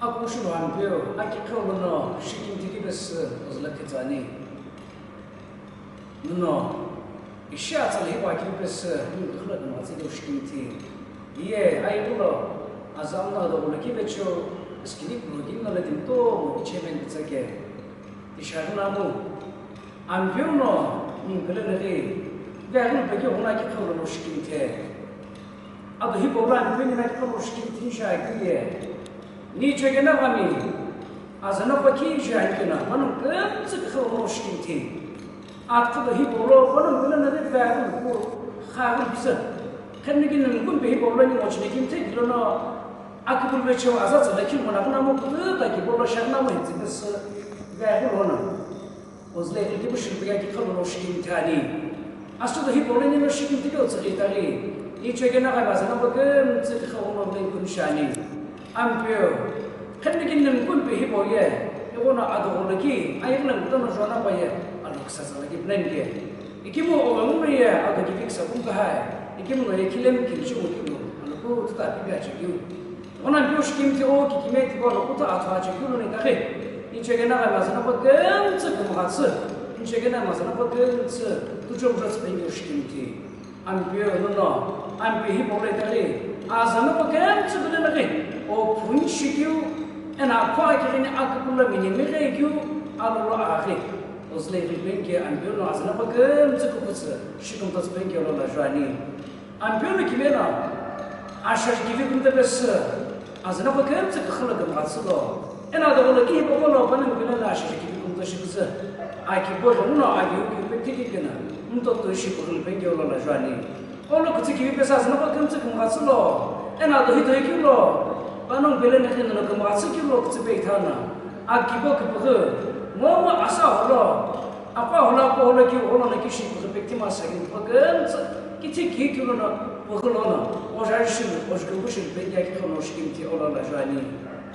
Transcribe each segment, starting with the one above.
aku shuruhan bio aki kawano shikim tiki bes ozlaketani no isha tsali ba ki bes ni khla ma tsido shikim ti ye ai bulo azamna da bulo ki becho skini bulo na ledin to ichemen bitsake isha namu ambio no ni glenere veru peki ona ki kawano shikim te ado hipobran beni na ki kawano shikim ti sha ki ni çekene kami, azana baki jahilkina, manum kımsı kıvırmış kinti. Atkı da hipolo, manum gülene de verdim bu xağır bize. Kendi günüm gün bir hipolo ni moçne kinti, gülene akıbıl ve çev azat lakin ona buna mutlu da ki bolla şarna mı hiç biz verdim ona. Ozle ilgi bu şirbiye ki kıvırmış kinti hani. Aslında hipolo ni moçne kinti de olsa itali. Ni çekene kami azana bakım kıvırmış kinti. Ampio, kendi kendine kun pehi boye, evona adolaki, ayaklan kita nujana boye, aluksa lagi blenge. Ikimu ogamu ya, ada kipik sabun kahai, ikimu ya kilem kilju ikimu, aluku tetapi biasa kiu. Ona bios kim ti o kime ti bo aluku ta atwa kiu ni tahe. Inchegena ka masana pa gem tse kumhatse, inchegena masana pa gem tse tujom jas bios kim ti. Ampio no, ampio hi boye tahe, azana pa gem tse bele o punchikiu ena kwa kirini akapula mini mirekiu alolo ahe ozle ribenke ambio no azna bagam tsukuputsa shikum tas benke olola jani ambio no kimena ashar kivikum de bes azna bagam tsukhala gamatsulo ena da ola ki bokolo banan gulala ashar kivikum da shikza aki bojo no agi ki petiki kana mto to shikul benke olola jani olo kutsi kivi bes azna bagam tsukumatsulo ena do hitoykiulo Anong belen natin na kumatsi kilo kutsi thana agibo kibhe mo asa holo apa hola ko hola ki hola na kishi ko bektima sagin pagam kichi ki kilo na pogolo na ojarshi ojgubushi beya ki kono shkimti ola la jani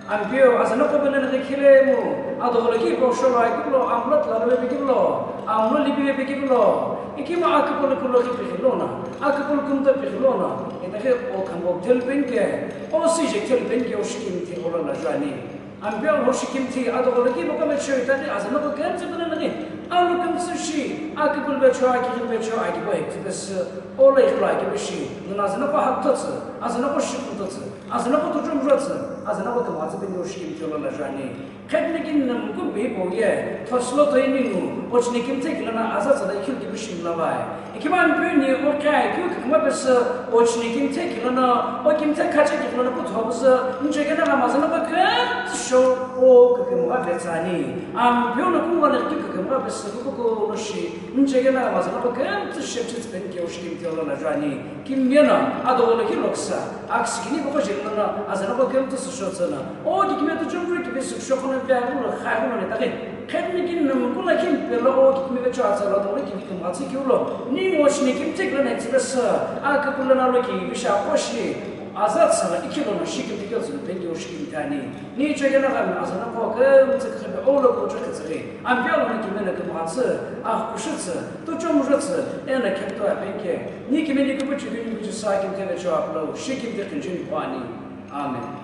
ambio azana ko belen na khile mo ado hola ki ko shola kilo amlat la be kilo amlo libi be kilo ikima akipol kulo ki khilona akipol kumta khilona etahe o kambok tel benke o sije tel benke o shkimti ola la jani ambio ho shkimti ado hola ki bokame shoytani azana ko gemse belen na alu kamsushi akipol be choa ki be choa ki bo ekbes ola ikhla ki beshi nazana ko haktats azana ko shkimtats azana ko tujum jats azana ko kamatse ben o shkimti ola la jani khadnikin namku be boye toslo toyinu ochnikim teklana azat da ikil gibi shimlavay ikiman buni o kay kuk kuma bes ochnikim teklana o kimte kaça teklana bu tobza injegena ramazana bakın sho o kukum abetsani am buni kuma ne kukum bes kuku noshi injegena ramazana bakın tshepchit ben ki oshkim teolana jani kim yana adola ki loksa akskini bu jelana azana bakın tshoshotsana o dikme tujum ki bes shokona beagula khagula ne taqin khadnikin namkula kim pelo o dikme be chatsala dole ki kim atsi kiulo ni moshni kim teklana express akapulana loki bisha qoshi azat sana ikilonu shikim dikilsun bengi oshkim tani ni chegena gam azana qokam tsikhibe ola ko chaktsri ambialo ni kimena kim atsi kushitsa to chomujatsa ena kento bengi ni kimeni kubuchi ni bichi sakim tene chaplo shikim dikinjin pani amen